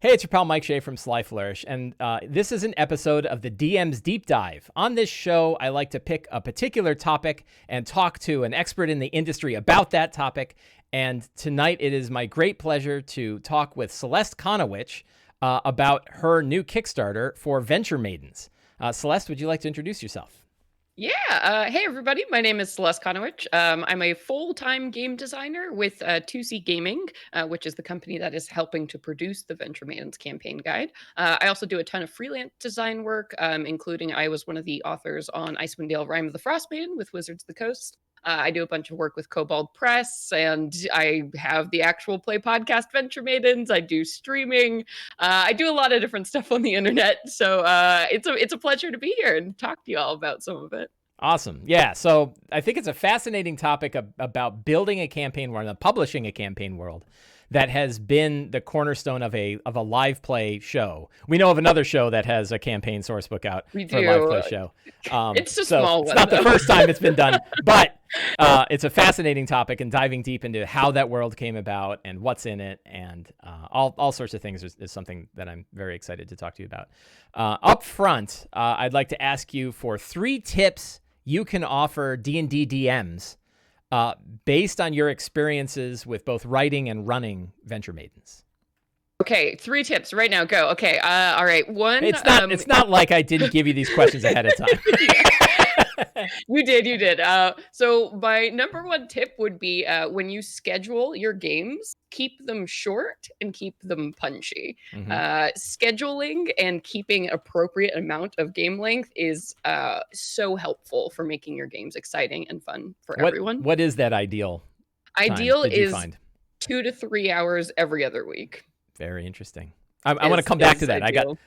Hey, it's your pal Mike Shea from Sly Flourish, and this is an episode of the DM's Deep Dive. On this show, I like to pick a particular topic and talk to an expert in the industry about that topic. And tonight, it is my great pleasure to talk with Celeste Conowitch about her new Kickstarter for Venture Maidens. Celeste, would you like to introduce yourself? Yeah. Hey, everybody. My name is Celeste Conowitch. I'm a full-time game designer with 2C Gaming, which is the company that is helping to produce the Venture Maidens campaign guide. I also do a ton of freelance design work, including I was one of the authors on Icewind Dale Rime of the Frost Maiden with Wizards of the Coast. I do a bunch of work with Kobold Press, and I have the actual play podcast Venture Maidens. I do streaming. I do a lot of different stuff on the internet. So it's a pleasure to be here and talk to you all about some of it. Awesome. Yeah. So I think it's a fascinating topic about building a campaign world and publishing a campaign world that has been the cornerstone of a live play show. We know of another show that has a campaign source book out for a live play show. It's a small one. It's not the first time it's been done, but it's a fascinating topic, and diving deep into how that world came about and what's in it and all sorts of things is something that I'm very excited to talk to you about. Up front, I'd like to ask you for 3 tips you can offer D&D DMs based on your experiences with both writing and running Venture Maidens. Okay, 3 tips right now. Go. Okay. All right. One. It's not like I didn't give you these questions ahead of time. You did. So my number 1 tip would be when you schedule your games, keep them short and keep them punchy. Scheduling and keeping appropriate amount of game length is so helpful for making your games exciting and fun for everyone. What is that ideal? Ideal is 2 to 3 hours every other week. Very interesting. I want to come back to that.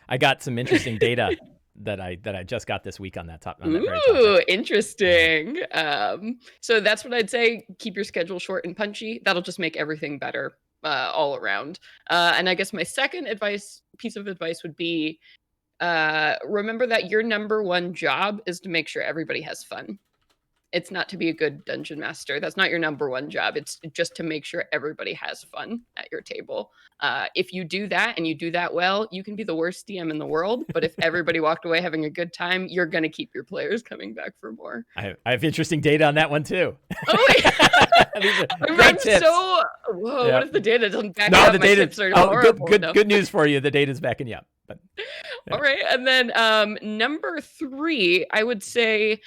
I got some interesting data that I just got this week on that top. Ooh, interesting. So that's what I'd say. Keep your schedule short and punchy. That'll just make everything better all around. And I guess my second piece of advice would be remember that your number 1 job is to make sure everybody has fun. It's not to be a good dungeon master. That's not your number 1 job. It's just to make sure everybody has fun at your table. If you do that and you do that well, you can be the worst DM in the world. But if everybody walked away having a good time, you're going to keep your players coming back for more. I have interesting data on that one too. Oh, I'm tips. So, whoa, what if the data doesn't back up? My tips are horrible. Good news for you. The data's backing you up. But, yeah. All right. And then number 3, I would say,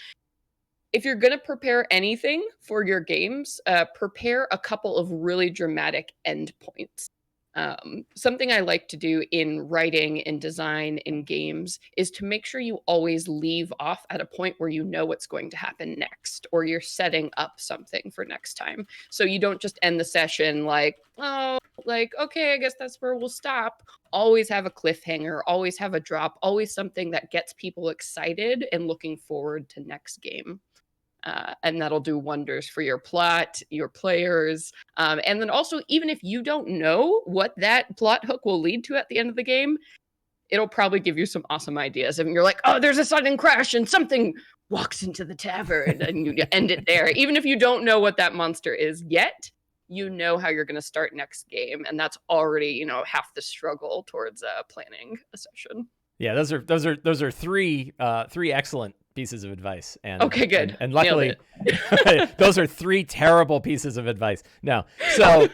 if you're going to prepare anything for your games, prepare a couple of really dramatic endpoints. Something I like to do in writing and design in games is to make sure you always leave off at a point where you know what's going to happen next, or you're setting up something for next time. So you don't just end the session okay, I guess that's where we'll stop. Always have a cliffhanger, always have a drop, always something that gets people excited and looking forward to next game. And that'll do wonders for your plot, your players. And then also, even if you don't know what that plot hook will lead to at the end of the game, it'll probably give you some awesome ideas. And you're like, oh, there's a sudden crash and something walks into the tavern, and you end it there. Even if you don't know what that monster is yet, you know how you're going to start next game. And that's already, half the struggle towards planning a session. Yeah, those are 3 excellent pieces of advice. And okay, good. And luckily, those are 3 terrible pieces of advice. No, so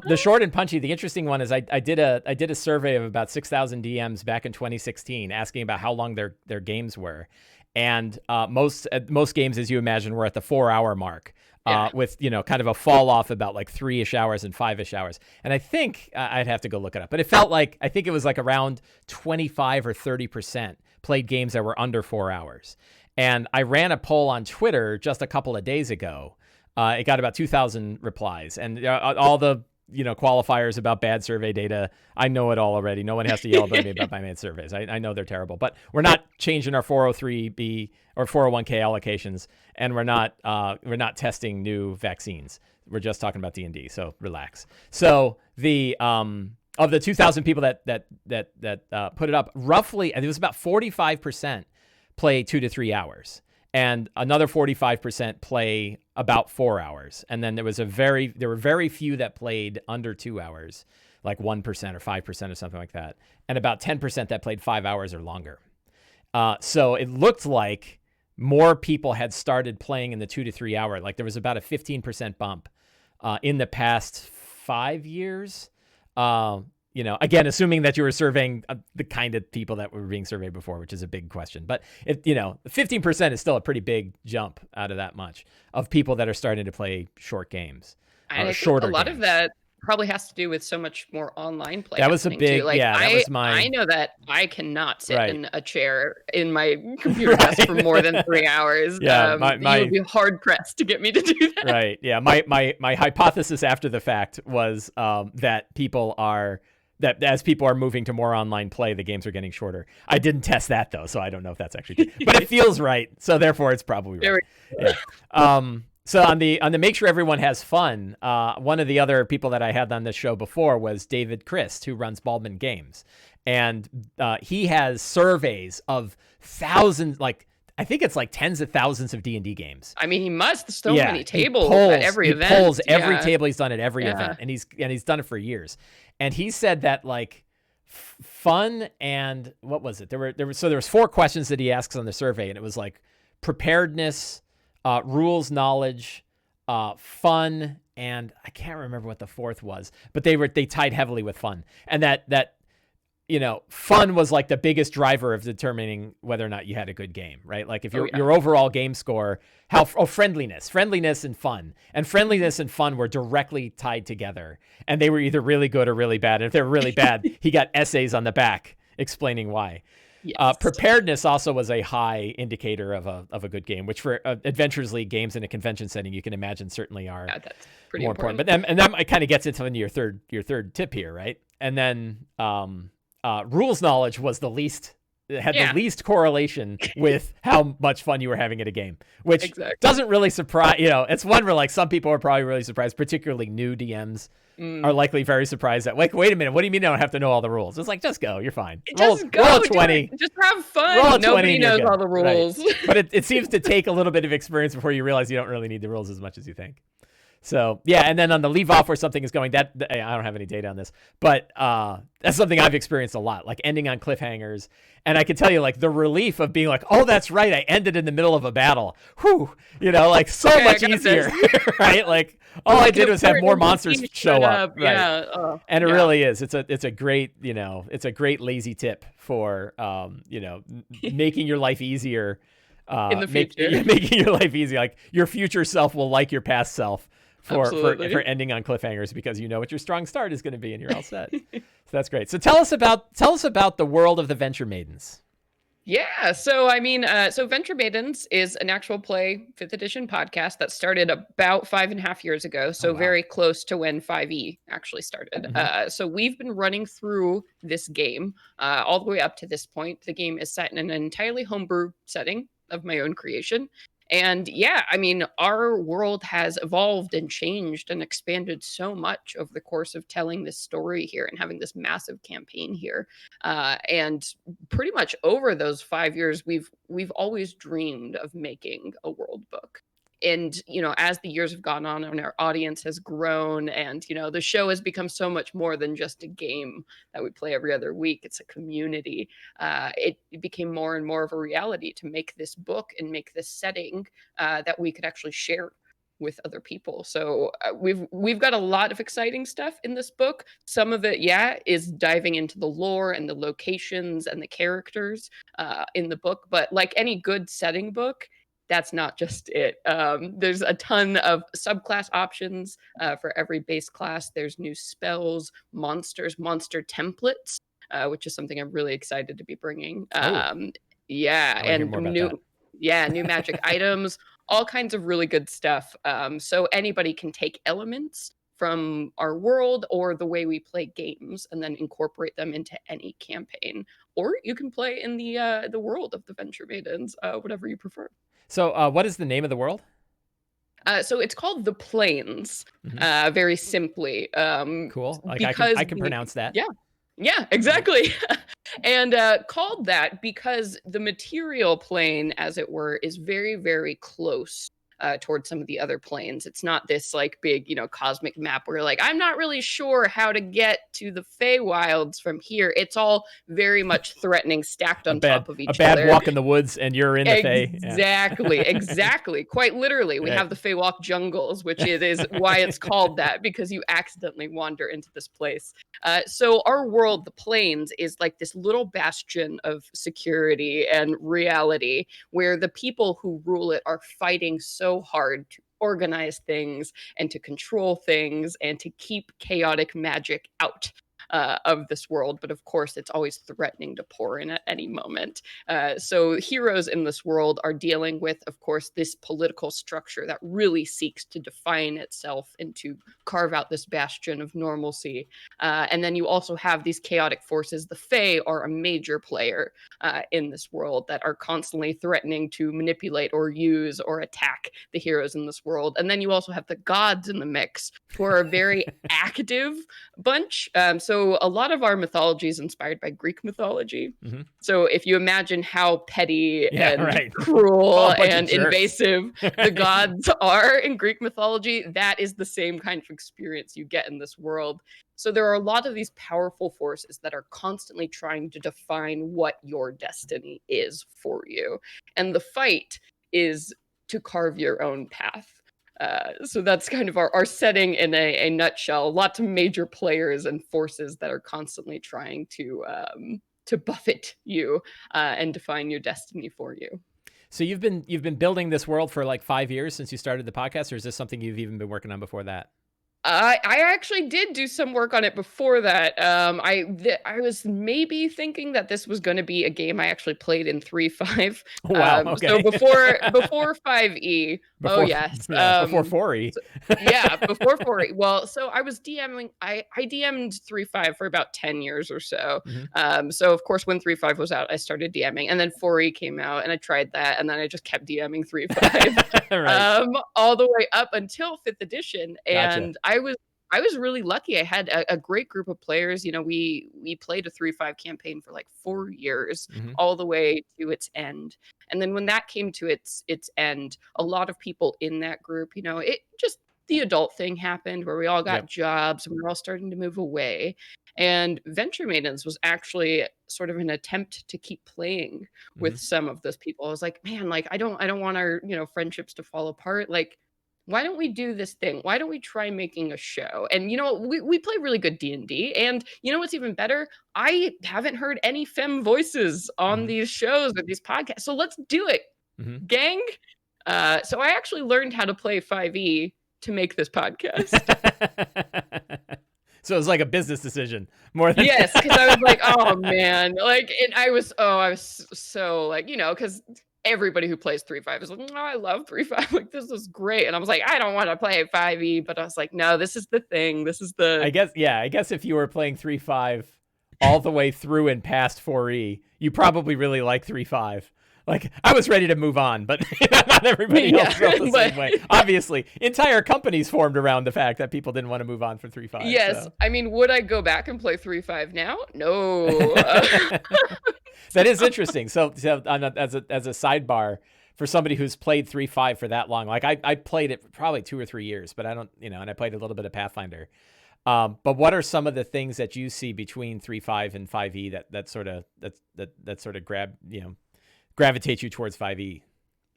the short and punchy. The interesting one is I did a survey of about 6,000 DMs back in 2016, asking about how long their games were, and most games, as you imagine, were at the 4-hour mark. With kind of a fall off about like 3-ish hours and 5-ish hours. And I think I'd have to go look it up, but it felt like, I think it was like around 25 or 30% played games that were under 4 hours. And I ran a poll on Twitter just a couple of days ago. It got about 2,000 replies, and all the qualifiers about bad survey data. I know it all already. No one has to yell at me about my bad surveys. I know they're terrible, but we're not changing our 403B or 401k allocations, and we're not testing new vaccines. We're just talking about D&D, so relax. So the of the 2,000 people that put it up, roughly, I think it was about 45% play 2 to 3 hours. And another 45% play about 4 hours. And then there were very few that played under 2 hours. like 1% or 5% or something like that, and about 10% that played 5 hours or longer. So it looked like more people had started playing in the 2 to 3 hour. Like there was about a 15% bump in the past 5 years. Again, assuming that you were surveying the kind of people that were being surveyed before, which is a big question. But 15% is still a pretty big jump out of that much of people that are starting to play short games. And I think a lot of that probably has to do with so much more online play. That was a big, like, I know that I cannot sit in a chair in my computer desk for more than 3 hours. Yeah, you would be hard pressed to get me to do that. Right. Yeah. My hypothesis after the fact was that as people are moving to more online play, the games are getting shorter. I didn't test that though, so I don't know if that's actually true. But it feels right, so therefore it's probably right. Yeah. So on the make sure everyone has fun, one of the other people that I had on this show before was David Christ, who runs Baldman Games, and he has surveys of thousands, I think it's like tens of thousands of D&D games. I mean, he must so many tables at every event. He polls every table he's done at every event, and he's done it for years. And he said that fun and what was it? There was 4 questions that he asks on the survey, and it was like preparedness, rules knowledge, fun, and I can't remember what the 4th was, but they tied heavily with fun, and that fun was like the biggest driver of determining whether or not you had a good game, right? Like if your overall game score, friendliness and fun. And friendliness and fun were directly tied together, and they were either really good or really bad. And if they were really bad, he got essays on the back explaining why. Yes. Preparedness also was a high indicator of a good game, which for Adventures League games in a convention setting, you can imagine certainly are that's pretty more important. But that kind of gets into your third tip here, right? And then rules knowledge was the least. It had the least correlation with how much fun you were having at a game, which doesn't really surprise. It's one where some people are probably really surprised, particularly new DMs are likely very surprised that wait a minute, what do you mean I don't have to know all the rules? It's like, just go, you're fine. Roll 20, just have fun. Nobody knows all the rules. Right. But it seems to take a little bit of experience before you realize you don't really need the rules as much as you think. So and then on the leave off where something is going, that I don't have any data on this, but that's something I've experienced a lot, like ending on cliffhangers. And I can tell you, the relief of being like, oh, that's right, I ended in the middle of a battle. Whew, so much easier, right? All I did was have more monsters show up. Right? Yeah, and it really is. It's a great, it's a great lazy tip for making your life easier. In the future, making your life easy. Your future self will like your past self for ending on cliffhangers, because you know what your strong start is going to be and you're all set. So that's great. So tell us about the world of the Venture Maidens. Yeah, so so Venture Maidens is an actual play 5th edition podcast that started about 5.5 years ago. So very close to when 5e actually started. Mm-hmm. So we've been running through this game all the way up to this point. The game is set in an entirely homebrew setting of my own creation. And our world has evolved and changed and expanded so much over the course of telling this story here and having this massive campaign here. And pretty much over those 5 years, we've always dreamed of making a world book. And, as the years have gone on and our audience has grown and, the show has become so much more than just a game that we play every other week. It's a community. It became more and more of a reality to make this book and make this setting that we could actually share with other people. So we've got a lot of exciting stuff in this book. Some of it, is diving into the lore and the locations and the characters in the book. But like any good setting book, that's not just it. There's a ton of subclass options for every base class. There's new spells, monsters, monster templates, which is something I'm really excited to be bringing. And new magic items, all kinds of really good stuff. So anybody can take elements from our world or the way we play games and then incorporate them into any campaign. Or you can play in the world of the Venture Maidens, whatever you prefer. So what is the name of the world? So it's called The Plains, very simply. Cool. I can pronounce that. Yeah, exactly. And called that because the material plane, as it were, is very, very close towards some of the other planes. It's not this like big, cosmic map where you're like, I'm not really sure how to get to the Feywilds from here. It's all very much threatening, stacked on top of each other. A bad walk in the woods and you're in the Fey. Exactly, exactly. Quite literally, we have the Feywalk jungles, which is why it's called that, because you accidentally wander into this place. So our world, the plains, is like this little bastion of security and reality where the people who rule it are fighting so hard to organize things and to control things and to keep chaotic magic out of this world. But of course, it's always threatening to pour in at any moment. So heroes in this world are dealing with, of course, this political structure that really seeks to define itself and to carve out this bastion of normalcy. And then you also have these chaotic forces. The Fae are a major player in this world that are constantly threatening to manipulate or use or attack the heroes in this world. And then you also have the gods in the mix, who are a very active bunch. So a lot of our mythology is inspired by Greek mythology. Mm-hmm. So if you imagine how petty and cruel and invasive the gods are in Greek mythology, that is the same kind of experience you get in this world. So there are a lot of these powerful forces that are constantly trying to define what your destiny is for you. And the fight is to carve your own path. So that's kind of our setting in a nutshell. Lots of major players and forces that are constantly trying to buffet you and define your destiny for you. So you've been building this world for like 5 years since you started the podcast, or is this something you've even been working on before that? I actually did do some work on it before that. I was maybe thinking that this was going to be a game I actually played in 3.5. Wow. Okay. So before 5e. Before, yes. Before 4e. Before 4e. Well, so I was DMing. I DM'd 3.5 for about 10 years or so. Mm-hmm. So of course, when 3.5 was out, I started DMing, and then 4e came out, and I tried that, and then I just kept DMing 3.5 right. All the way up until 5th edition, and gotcha. I was really lucky. I had a great group of players. We played a 3.5 campaign for like 4 years, mm-hmm. all the way to its end. And then when that came to its end, a lot of people in that group, it just, the adult thing happened where we all got jobs and we were all starting to move away. And Venture Maidens was actually sort of an attempt to keep playing mm-hmm. with some of those people. I was like, man, like I don't want our, friendships to fall apart. Like, why don't we do this thing? Why don't we try making a show? And we play really good D&D. And what's even better? I haven't heard any femme voices on mm-hmm. these shows or these podcasts. So let's do it, mm-hmm. gang. So I actually learned how to play 5e to make this podcast. So it was like a business decision more than yes, because I was like, oh man, like, and I was so like, because everybody who plays 3.5 is like, oh, I love 3.5. Like, this is great. And I was like, I don't want to play 5e, but I was like, no, this is the thing. This is the. I guess if you were playing 3.5 all the way through and past 4e, you probably really like 3.5. Like, I was ready to move on, but not everybody else felt the same way. Obviously, entire companies formed around the fact that people didn't want to move on for 3.5. Yes. So. I mean, would I go back and play 3.5 now? No. That is interesting. So as a sidebar, for somebody who's played 3.5 for that long, like I played it probably 2 or 3 years, but I don't, and I played a little bit of Pathfinder. But what are some of the things that you see between 3.5 and 5e that sort of gravitate you towards 5e?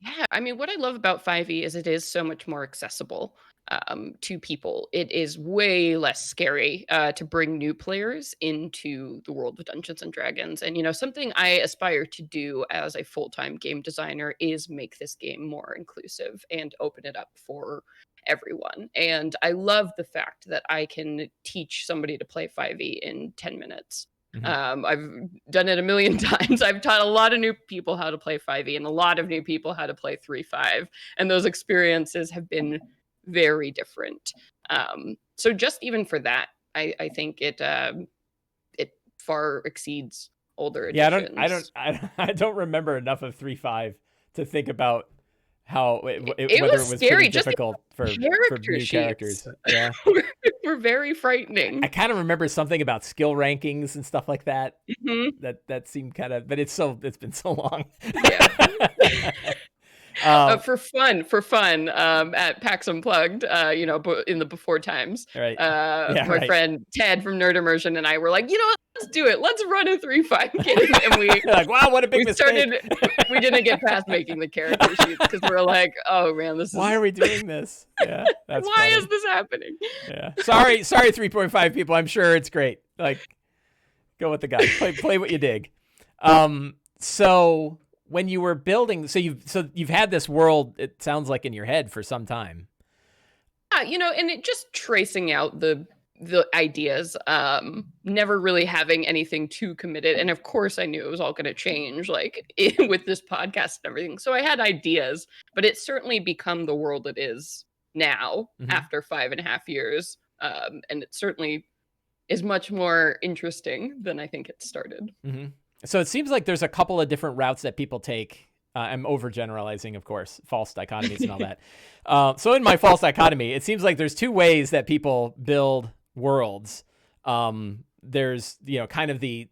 Yeah, I mean, what I love about 5e is it is so much more accessible to people. It is way less scary to bring new players into the world of Dungeons and Dragons. And, something I aspire to do as a full-time game designer is make this game more inclusive and open it up for everyone. And I love the fact that I can teach somebody to play 5e in 10 minutes. Mm-hmm. I've done it a million times. I've taught a lot of new people how to play 5e and a lot of new people how to play 3.5. And those experiences have been very different. So just even for that, I think it far exceeds older editions. Yeah, I don't remember enough of 3.5 to think about how whether it was scary. Just difficult for new characters. Yeah, were very frightening. I kind of remember something about skill rankings and stuff like that. Mm-hmm. That seemed kind of, but it's been so long. Yeah. For fun, at PAX Unplugged, in the before times, Right. Yeah, my friend Ted from Nerd Immersion and I were like, you know what, let's do it. Let's run a 3.5 game. And we You're like, wow, what a big mistake. We didn't get past making the character sheets because we're like, oh man, why are we doing this? Yeah, that's why funny. is this happening? Yeah, sorry, 3.5 people. I'm sure it's great. Like, go with the guy. Play what you dig. So when you were building, so you've had this world, it sounds like, in your head for some time. And it just tracing out the ideas, never really having anything too committed. And of course I knew it was all going to change, like with this podcast and everything. So I had ideas, but it's certainly become the world it is now after 5.5 years. And it certainly is much more interesting than I think it started. Mm-hmm. So it seems like there's a couple of different routes that people take. I'm overgeneralizing, of course, false dichotomies and all that. So in my false dichotomy, it seems like there's two ways that people build worlds. There's, kind of the,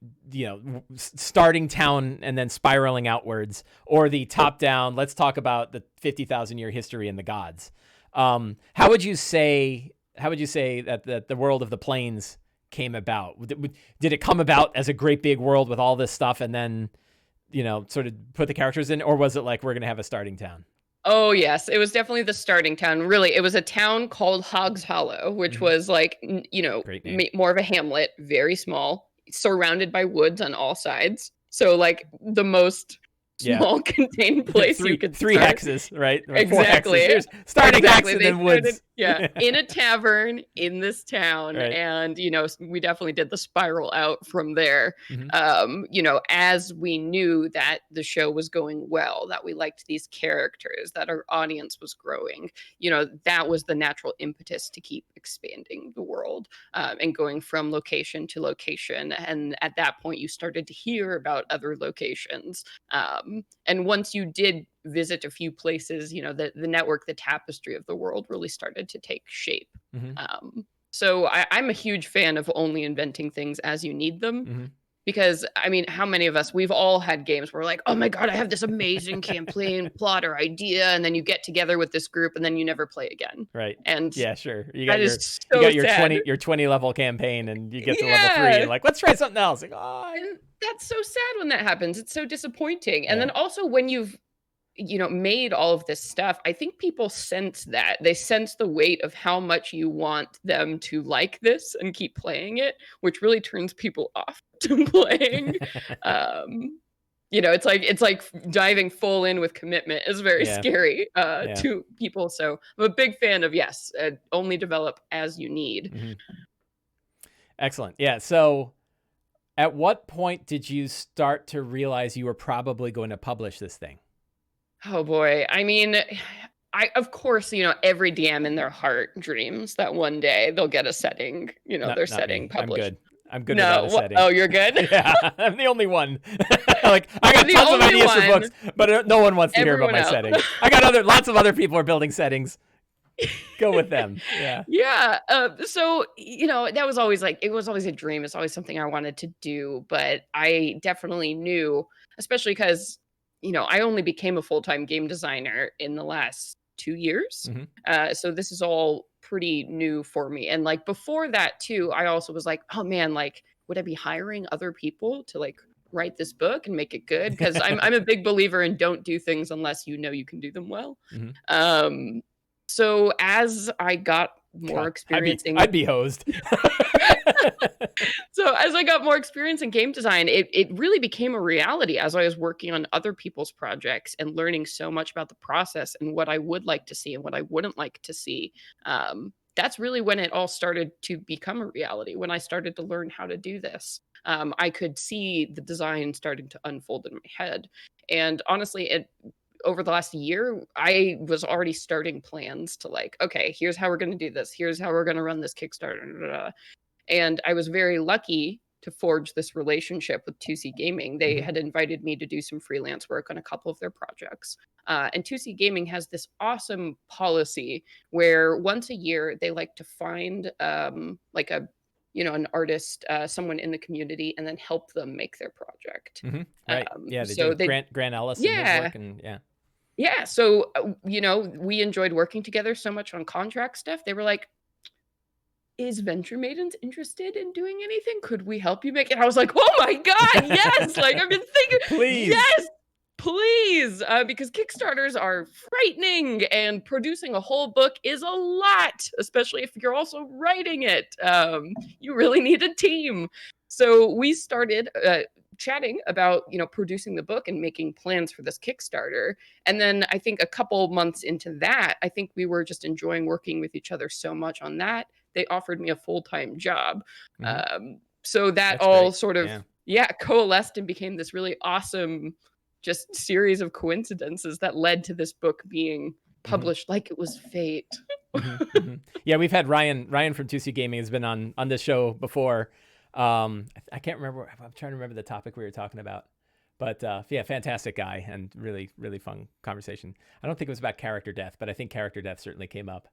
starting town and then spiraling outwards, or the top down, let's talk about the 50,000 year history and the gods. How would you say that the world of the planes came about? Did it come about as a great big world with all this stuff and then, sort of put the characters in, or was it like, we're going to have a starting town? Oh, yes. It was definitely the starting town. Really, it was a town called Hogs Hollow, which was like, more of a hamlet, very small, surrounded by woods on all sides. So like the most small contained place you could three start. hexes, right? Exactly. Here's starting hex and then woods. In a tavern in this town, right. And we definitely did the spiral out from there. As we knew that the show was going well, that we liked these characters, that our audience was growing, that was the natural impetus to keep expanding the world, and going from location to location. And at that point, you started to hear about other locations. And once you did visit a few places, the network, the tapestry of the world really started to take shape. So I'm a huge fan of only inventing things as you need them. Because, I mean, how many of us, we've all had games where we're like, oh my God, I have this amazing campaign plot or idea. And then you get together with this group and then you never play again. Right. And yeah, sure. You got your 20 level campaign and you get to level 3 and like, let's try something else. Like, and that's so sad when that happens. It's so disappointing. And then also when you've, made all of this stuff, I think people sense that. They sense the weight of how much you want them to like this and keep playing it, which really turns people off to playing. It's like diving full in with commitment is very scary to people. So I'm a big fan of, only develop as you need. Excellent. Yeah. So at what point did you start to realize you were probably going to publish this thing? Oh boy. I mean, of course, every DM in their heart dreams that one day they'll get a setting, their setting me. published. I'm good without a setting. Oh, you're good? Yeah, I'm the only one. Like, I got tons of ideas for books, but no one wants to hear about my setting. I got lots of other people are building settings. Go with them. Yeah. Yeah. So, that was always it was always a dream. It's always something I wanted to do, but I definitely knew, especially because I only became a full-time game designer in the last 2 years. So this is all pretty new for me. And before that too, I also was like, oh man, would I be hiring other people to write this book and make it good? Because I'm a big believer in don't do things unless you can do them well. So as I got more experience, I'd be hosed. So as I got more experience in game design, it really became a reality as I was working on other people's projects and learning so much about the process and what I would like to see and what I wouldn't like to see. That's really when it all started to become a reality, when I started to learn how to do this. I could see the design starting to unfold in my head. And honestly, over the last year, I was already starting plans to okay, here's how we're going to do this. Here's how we're going to run this Kickstarter. And I was very lucky to forge this relationship with 2C Gaming. They had invited me to do some freelance work on a couple of their projects. And 2C Gaming has this awesome policy where once a year they like to find an artist, someone in the community, and then help them make their project. Right. They do Grant Ellis and his work. And Yeah, so we enjoyed working together so much on contract stuff. They were like, is Venture Maidens interested in doing anything? Could we help you make it? I was like, oh my God, yes. Like, I've been thinking, Please. yes, please. Because Kickstarters are frightening and producing a whole book is a lot, especially if you're also writing it. You really need a team. So we started chatting about, producing the book and making plans for this Kickstarter. And then I think a couple months into that, I think we were just enjoying working with each other so much on that. They offered me a full-time job. So that That's all great. sort of, coalesced and became this really awesome just series of coincidences that led to this book being published like it was fate. Yeah, we've had Ryan from 2C Gaming has been on this show before. I can't remember. I'm trying to remember the topic we were talking about. But yeah, fantastic guy and really, really fun conversation. I don't think it was about character death, but I think character death certainly came up.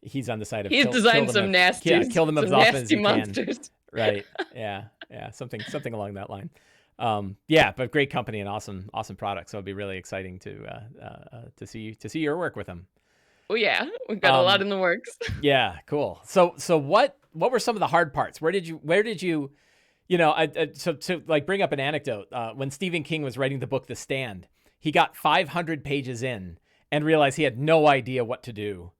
He's on the side of he's designed some nasty, kill them as often as you monsters. Can. Right. Yeah. Something along that line. Yeah, but great company and awesome product. So it'd be really exciting to see your work with them. Oh yeah, we've got a lot in the works. Yeah, cool. So what were some of the hard parts? Where did you so like bring up an anecdote. When Stephen King was writing the book The Stand, he got 500 pages in and realized he had no idea what to do.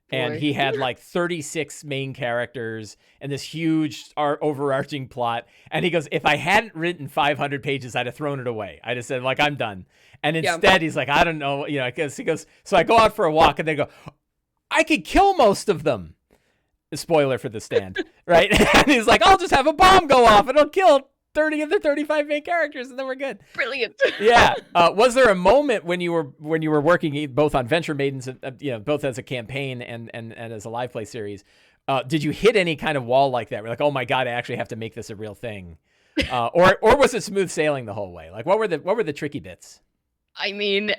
And he had like 36 main characters and this huge overarching plot. And he goes, if I hadn't written 500 pages, I'd have thrown it away. I just said, like, I'm done. And instead, he's like, I don't know. I guess he goes, so I go out for a walk and they go, I could kill most of them. Spoiler for The Stand, right? And he's like, I'll just have a bomb go off and it'll kill 30 of the 35 main characters and then we're good. Brilliant. Yeah. Was there a moment when you were working both on Venture Maidens, both as a campaign and as a live play series, did you hit any kind of wall like that? We're like, oh my God, I actually have to make this a real thing. Or was it smooth sailing the whole way? Like what were the tricky bits? I mean,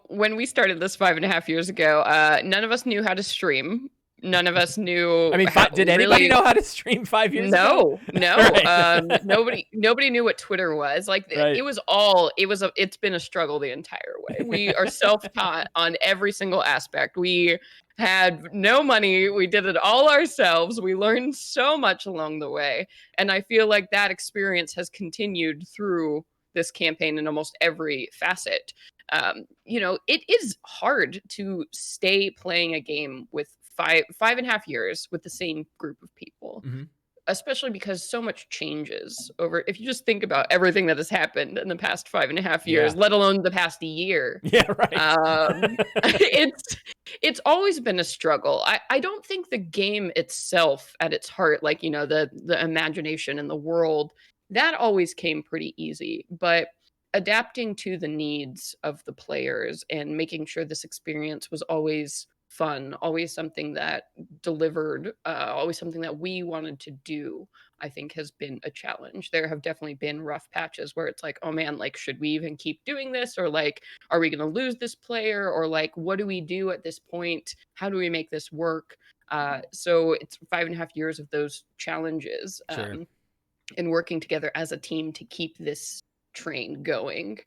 when we started this 5.5 years ago, none of us knew how to stream. None of us knew. I mean, did anybody know how to stream 5 years ago? No. Right. Nobody knew what Twitter was. Like it's been a struggle the entire way. We are self-taught on every single aspect. We had no money. We did it all ourselves. We learned so much along the way. And I feel like that experience has continued through this campaign in almost every facet. It is hard to stay playing a game with 5.5 years with the same group of people, especially because so much changes over. If you just think about everything that has happened in the past 5.5 years, let alone the past year. Yeah, right. It's always been a struggle. I don't think the game itself at its heart, like, the imagination and the world, that always came pretty easy, but adapting to the needs of the players and making sure this experience was always fun, always something that delivered, always something that we wanted to do, I think has been a challenge. There have definitely been rough patches where it's like, oh man, like, should we even keep doing this? Or like, are we going to lose this player? Or like, what do we do at this point? How do we make this work? So it's 5.5 years of those challenges. Sure. And working together as a team to keep this train going.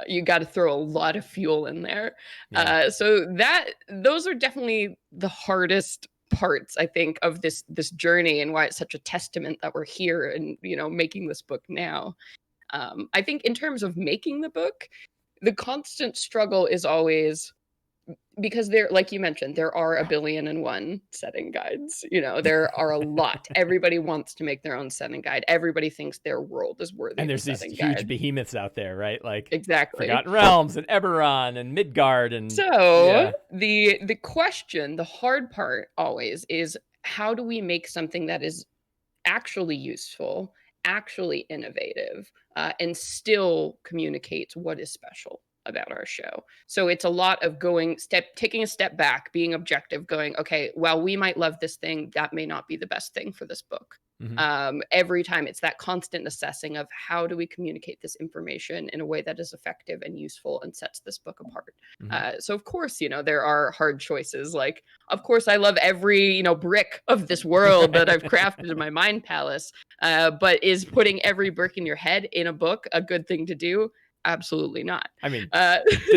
You got to throw a lot of fuel in there. Yeah. So those are definitely the hardest parts, I think, of this journey and why it's such a testament that we're here and, making this book now. I think in terms of making the book, the constant struggle is always, because there, like you mentioned, there are 1,000,000,001 setting guides. There are a lot. Everybody wants to make their own setting guide. Everybody thinks their world is worthy. And there's these huge behemoths out there, right? Like exactly Forgotten Realms and Eberron and Midgard and the question, the hard part always is, how do we make something that is actually useful, actually innovative, and still communicates what is special about our show? So it's a lot of taking a step back, being objective, going, okay, while we might love this thing, that may not be the best thing for this book. Every time it's that constant assessing of how do we communicate this information in a way that is effective and useful and sets this book apart. So of course, there are hard choices. Like, of course, I love every, brick of this world that I've crafted in my mind palace. But is putting every brick in your head in a book a good thing to do? Absolutely not. I mean,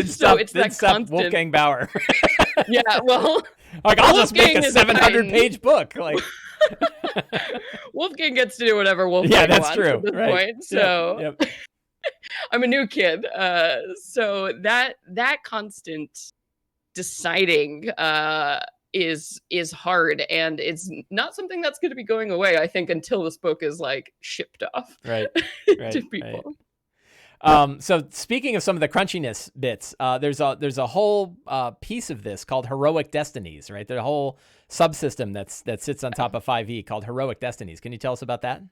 so it's that constant. Wolfgang Bauer. Yeah, well, like I'll just make a Wolfgang is 700-page book. Like Wolfgang gets to do whatever Wolfgang yeah, that's wants true. at this Right. point. So Yep. I'm a new kid. So that constant deciding is hard, and it's not something that's going to be going away, I think, until this book is like shipped off Right. to people. So speaking of some of the crunchiness bits, there's a whole piece of this called Heroic Destinies, right? There's a whole subsystem that sits on top of 5e called Heroic Destinies. Can you tell us about that?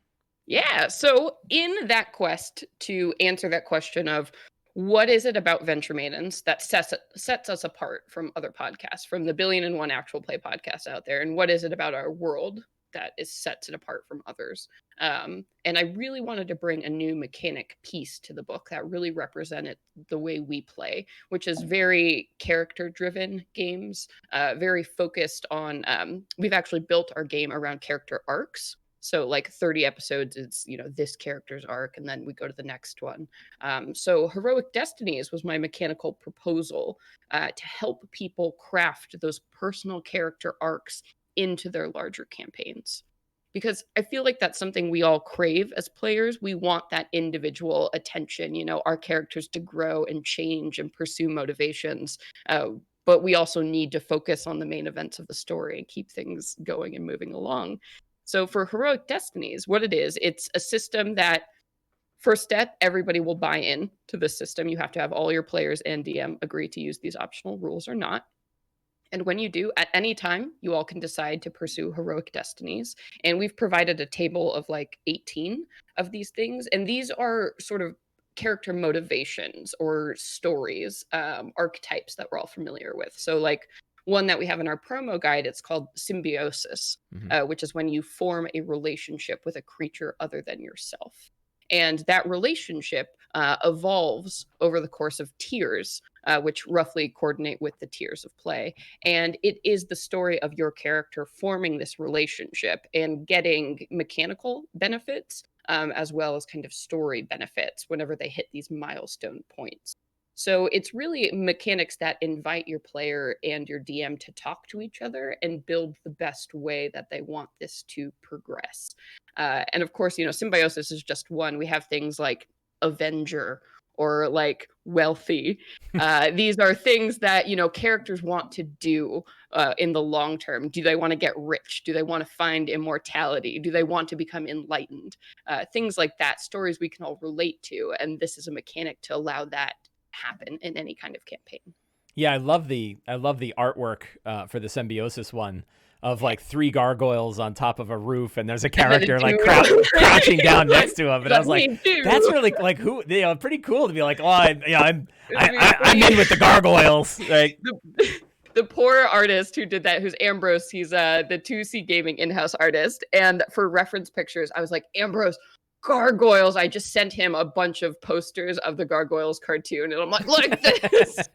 Yeah. So in that quest to answer that question of what is it about Venture Maidens that sets us apart from other podcasts, from the 1,000,000,001 actual play podcasts out there, and what is it about our world that sets it apart from others? And I really wanted to bring a new mechanic piece to the book that really represented the way we play, which is very character-driven games, very focused on. We've actually built our game around character arcs. So like 30 episodes, it's, this character's arc, and then we go to the next one. So Heroic Destinies was my mechanical proposal to help people craft those personal character arcs into their larger campaigns. Because I feel like that's something we all crave as players. We want that individual attention, our characters to grow and change and pursue motivations. But we also need to focus on the main events of the story and keep things going and moving along. So for Heroic Destinies, what it is, it's a system that, first step, everybody will buy in to the system. You have to have all your players and DM agree to use these optional rules or not. And when you do, at any time, you all can decide to pursue Heroic Destinies. And we've provided a table of like 18 of these things. And these are sort of character motivations or stories, archetypes that we're all familiar with. So like, one that we have in our promo guide, it's called Symbiosis, which is when you form a relationship with a creature other than yourself. And that relationship evolves over the course of tiers, which roughly coordinate with the tiers of play. And it is the story of your character forming this relationship and getting mechanical benefits, as well as kind of story benefits whenever they hit these milestone points. So it's really mechanics that invite your player and your DM to talk to each other and build the best way that they want this to progress. And of course, Symbiosis is just one. We have things like Avenger or like Wealthy. These are things that, characters want to do in the long term. Do they want to get rich? Do they want to find immortality? Do they want to become enlightened? Things like that, stories we can all relate to. And this is a mechanic to allow that happen in any kind of campaign. Yeah, I love the artwork for the Symbiosis one of like 3 gargoyles on top of a roof, and there's a character like crouching down next to him, and I was like, that's really like pretty cool to be like, oh, I'm in with the gargoyles. Like the poor artist who did that, who's Ambrose, he's the 2C Gaming in-house artist, and for reference pictures, I was like, Ambrose, gargoyles. I just sent him a bunch of posters of the gargoyles cartoon, and I'm like this.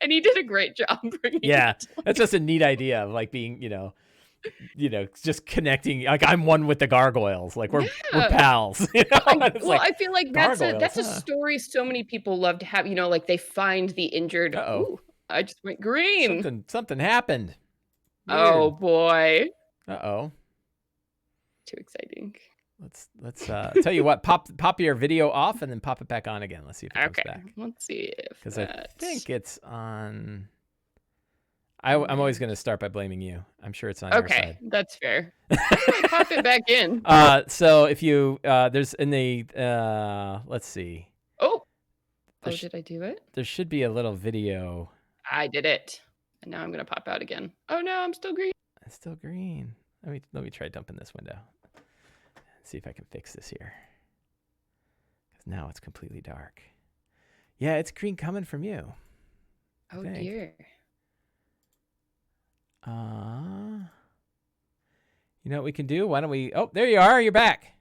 And he did a great job bringing it. That's just a neat idea of like being, just connecting. Like I'm one with the gargoyles. Like we're pals. I feel like that's a story so many people love to have. Like they find the injured. Ooh, I just went green. Something happened. Weird. Oh boy. Too exciting. Let's tell you what, pop your video off and then pop it back on again. Let's see if it comes back. Let's see if, because I think it's on. I'm always going to start by blaming you. I'm sure it's on your side. Okay, that's fair. Pop it back in. So if you there's in the let's see. Did I do it? There should be a little video. I did it, and now I'm going to pop out again. Oh no, I'm still green. It's still green. Let me try dumping this window. See if I can fix this here. Because now it's completely dark. Yeah, it's green coming from you. Oh dear. You know what we can do? Why don't we? Oh, there you are. You're back.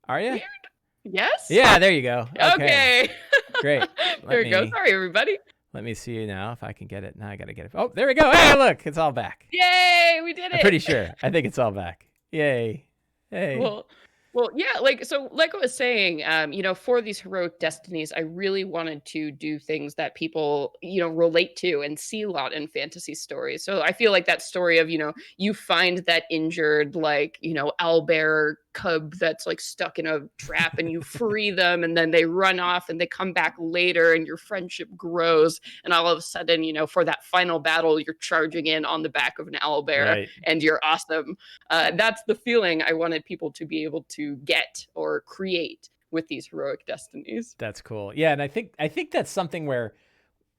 Are you? Weird. Yes. Yeah, there you go. Okay. Great. There we go. Sorry, everybody. Let me see now if I can get it. Now I got to get it. Oh, there we go. Hey, look, it's all back. Yay, we did it. I'm pretty sure. I think it's all back. Yay. Hey. Well, Well, yeah, like I was saying, for these heroic destinies, I really wanted to do things that people, relate to and see a lot in fantasy stories. So I feel like that story of, you find that injured, like, owlbear cub that's like stuck in a trap and you free them and then they run off and they come back later and your friendship grows. And all of a sudden, for that final battle, you're charging in on the back of an owlbear Right. and you're awesome. That's the feeling I wanted people to be able to get or create with these heroic destinies. That's cool. Yeah, and I think that's something where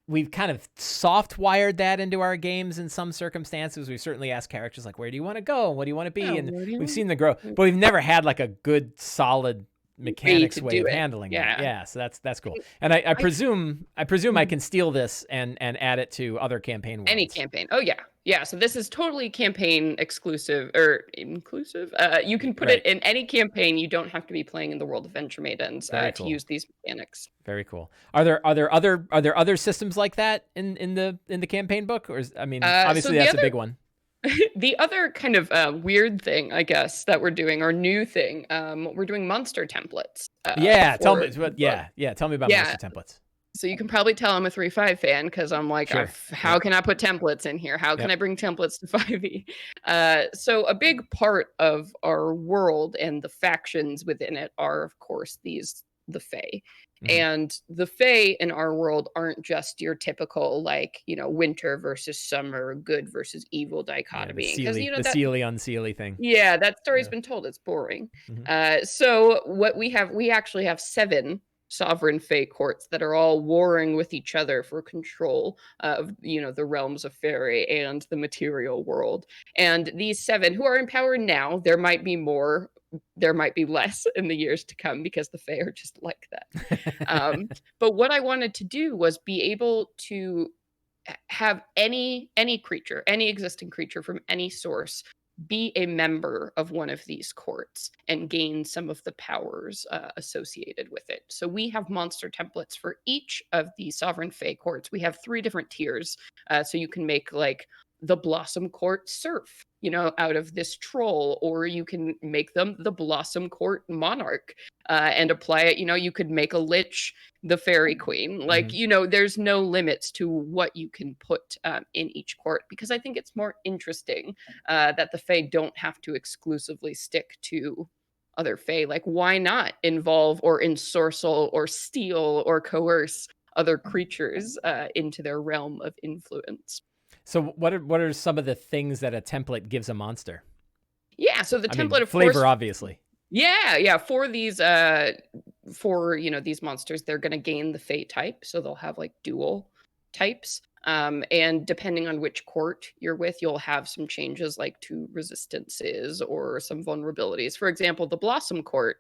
we've kind of soft wired that into our games in some circumstances. We've certainly asked characters like, where do you want to go? What do you want to be? Yeah, And where do you we've want seen them grow, but we've never had like a good, solid mechanics to way do of it? handling that. Yeah. Yeah. So that's cool. And I presume I can steal this and add it to other campaign worlds. Any campaign. Oh yeah. Yeah. So this is totally campaign exclusive or inclusive. You can put it in any campaign. You don't have to be playing in the world of Venture Maidens Very to cool. use these mechanics. Very cool. Are there other systems like that in the campaign book? Or obviously that's a big one. The other kind of weird thing, I guess, that we're doing, or new thing, we're doing monster templates. Tell me. Tell me about monster templates. So you can probably tell I'm a 3.5 fan because I'm like, Sure. how can I put templates in here? How can I bring templates to 5e? So a big part of our world and the factions within it are, of course, the Fae. Mm-hmm. And the Fae in our world aren't just your typical, like, winter versus summer, good versus evil dichotomy. The Seelie unseelie thing. Yeah, that story's been told. It's boring. Mm-hmm. So what we actually have 7 sovereign Fae courts that are all warring with each other for control of the realms of fairy and the material world. And these 7 who are in power now, there might be more, there might be less in the years to come because the Fae are just like that. But what I wanted to do was be able to have any creature, any existing creature from any source be a member of one of these courts and gain some of the powers associated with it. So we have monster templates for each of the Sovereign Fae courts. We have 3 different tiers. So you can make like the Blossom Court Surf, out of this troll, or you can make them the Blossom Court Monarch and apply it. You could make a Lich the Fairy Queen. Like, there's no limits to what you can put in each court, because I think it's more interesting that the Fae don't have to exclusively stick to other Fae. Like, why not involve or ensorcel or steal or coerce other creatures into their realm of influence? So what are some of the things that a template gives a monster? Yeah, so the template of flavor, course, obviously. Yeah, for these these monsters, they're going to gain the Fae type, so they'll have like dual types. And depending on which court you're with, you'll have some changes like to resistances or some vulnerabilities. For example, the Blossom Court,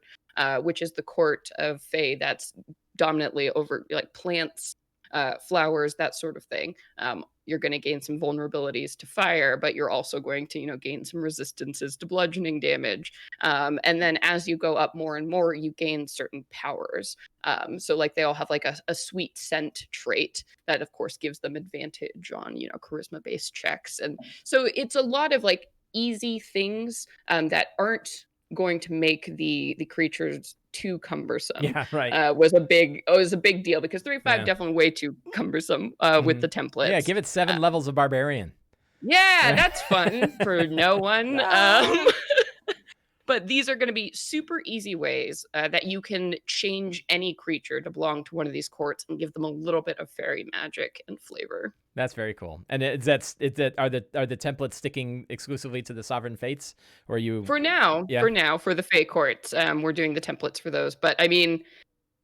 which is the court of Fae that's dominantly over like plants, flowers, that sort of thing. You're going to gain some vulnerabilities to fire, but you're also going to, gain some resistances to bludgeoning damage. And then as you go up more and more, you gain certain powers. So like they all have like a sweet scent trait that of course gives them advantage on, charisma based checks. And so it's a lot of like easy things that aren't going to make the creatures too cumbersome. Yeah, right. Was a big deal because 3.5 definitely way too cumbersome with the templates. Yeah, give it 7 levels of barbarian. Yeah, that's fun for no one. But these are going to be super easy ways that you can change any creature to belong to one of these courts and give them a little bit of fairy magic and flavor. That's very cool. And are the templates sticking exclusively to the Sovereign Fates, or are you for now for the Fae courts? We're doing the templates for those, but I mean,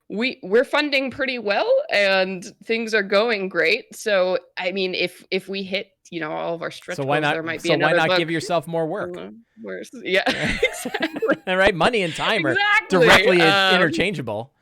we're funding pretty well and things are going great. So I mean, if we hit all of our stretch goals, there might be another why not book. give yourself more work? Yeah, exactly. All right, money and time are directly interchangeable.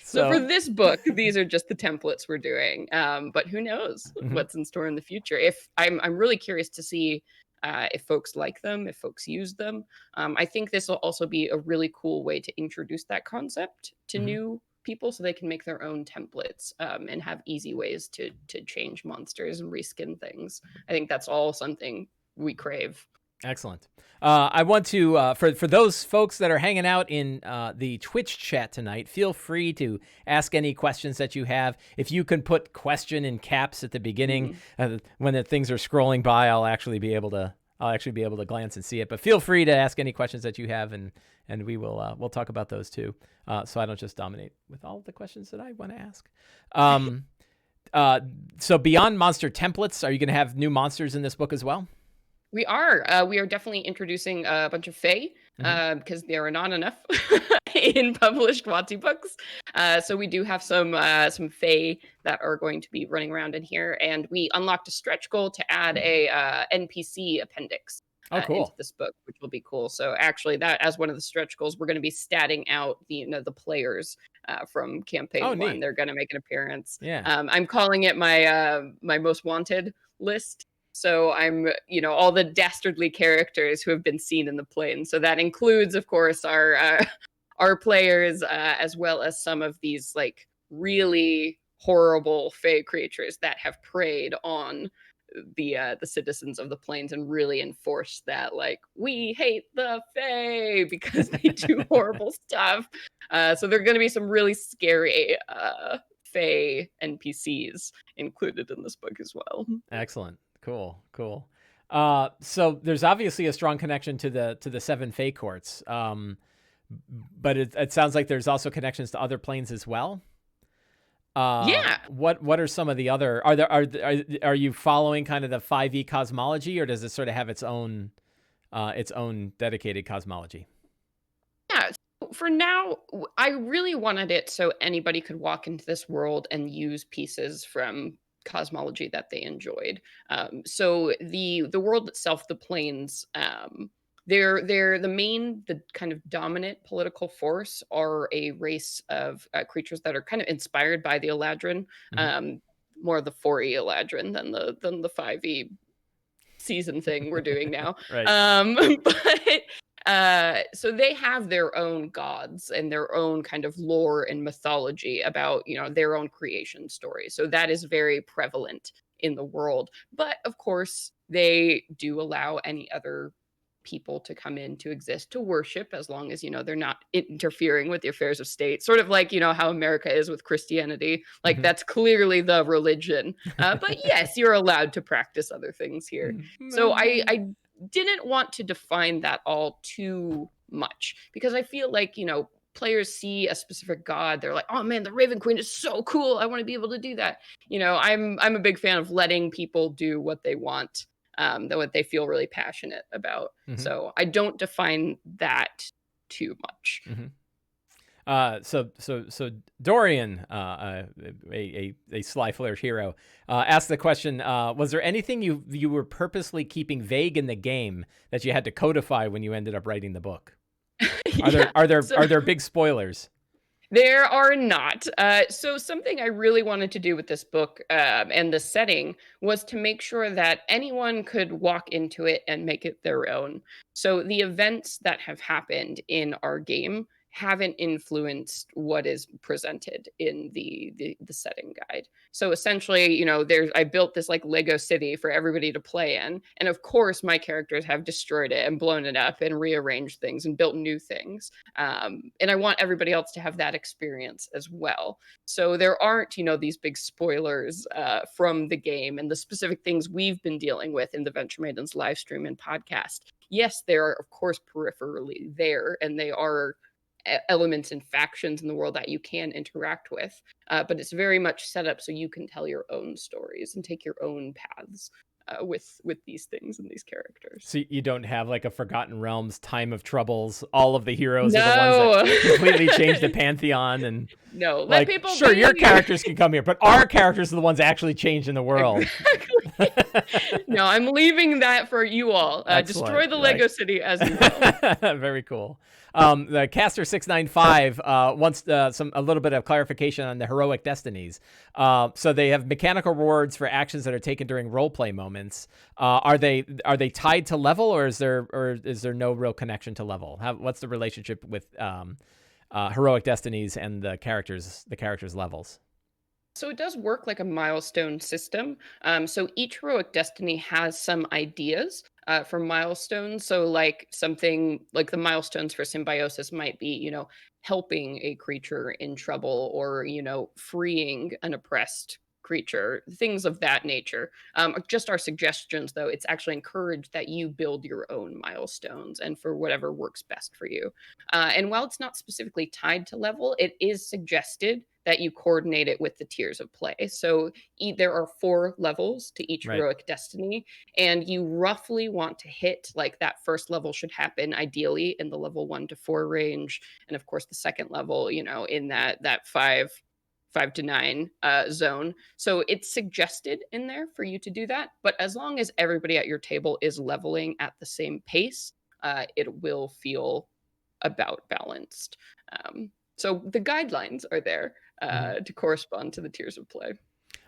So for this book, these are just the templates we're doing. But who knows what's in store in the future? If I'm really curious to see if folks like them, if folks use them. I think this will also be a really cool way to introduce that concept to new people so they can make their own templates and have easy ways to change monsters and reskin things. I think that's all something we crave. Excellent. I want to, for those folks that are hanging out in the Twitch chat tonight, feel free to ask any questions that you have. If you can put question in caps at the beginning, when the things are scrolling by, I'll actually be able to glance and see it. But feel free to ask any questions that you have, and we will we'll talk about those too. So I don't just dominate with all of the questions that I want to ask. So beyond monster templates, are you going to have new monsters in this book as well? We are. We are definitely introducing a bunch of Fae because there are not enough in published WotC books. So we do have some Fae that are going to be running around in here, and we unlocked a stretch goal to add a NPC appendix into this book, which will be cool. So actually, that as one of the stretch goals, we're going to be statting out the players from campaign 1. Neat. They're going to make an appearance. Yeah. I'm calling it my my most wanted list. So I'm, all the dastardly characters who have been seen in the plane. So that includes, of course, our players, as well as some of these like really horrible Fae creatures that have preyed on the citizens of the plains and really enforced that, like, we hate the Fae because they do horrible stuff. So there are going to be some really scary Fae NPCs included in this book as well. Excellent. Cool. So there's obviously a strong connection to the 7 Fae courts, but it sounds like there's also connections to other planes as well. Yeah. What are some of the other? Are you following kind of the 5e cosmology, or does it sort of have its own dedicated cosmology? Yeah. So for now, I really wanted it so anybody could walk into this world and use pieces from cosmology that they enjoyed. So the world itself, the planes, they're the kind of dominant political force are a race of creatures that are kind of inspired by the Eladrin, more the 4e Eladrin than the 5e season thing we're doing now. Right. So they have their own gods and their own kind of lore and mythology about, their own creation story. So that is very prevalent in the world. But of course, they do allow any other people to come in to exist, to worship, as long as, they're not interfering with the affairs of state. Sort of like, how America is with Christianity. Like, that's clearly the religion. But yes, you're allowed to practice other things here. So I didn't want to define that all too much, because I feel like, players see a specific god, they're like, oh man, the Raven Queen is so cool, I want to be able to do that. I'm a big fan of letting people do what they want, what they feel really passionate about. So I don't define that too much. So Dorian, a sly flirt hero, asked the question: was there anything you were purposely keeping vague in the game that you had to codify when you ended up writing the book? Are there big spoilers? There are not. So something I really wanted to do with this book and the setting was to make sure that anyone could walk into it and make it their own. So the events that have happened in our game haven't influenced what is presented in the setting guide. So essentially, I built this like Lego city for everybody to play in. And of course, my characters have destroyed it and blown it up and rearranged things and built new things. And I want everybody else to have that experience as well. So there aren't, these big spoilers from the game and the specific things we've been dealing with in the Venture Maidens live stream and podcast. Yes, they are, of course, peripherally there, and they are elements and factions in the world that you can interact with, but it's very much set up so you can tell your own stories and take your own paths with these things and these characters. So you don't have like a Forgotten Realms Time of Troubles, all of the heroes are the ones that completely change the pantheon, and let people sure, your characters can come here, but our characters are the ones actually changing the world. Exactly. No, I'm leaving that for you all. Destroy the Lego city as you will. Very cool. The Caster 695 wants a little bit of clarification on the heroic destinies. So they have mechanical rewards for actions that are taken during role play moments. Are they tied to level, or is there no real connection to level? What's the relationship with heroic destinies and the characters' levels? So it does work like a milestone system. So each heroic destiny has some ideas for milestones. So like something like the milestones for symbiosis might be, helping a creature in trouble or, freeing an oppressed creature, things of that nature. Just our suggestions, though, it's actually encouraged that you build your own milestones and for whatever works best for you. And while it's not specifically tied to level, it is suggested that you coordinate it with the tiers of play. So there are 4 levels to each Right. heroic destiny, and you roughly want to hit like that first level should happen ideally in the level 1 to 4 range, and of course the second level, in that 5 to 9 zone. So it's suggested in there for you to do that, but as long as everybody at your table is leveling at the same pace, it will feel about balanced. So the guidelines are there to correspond to the tiers of play.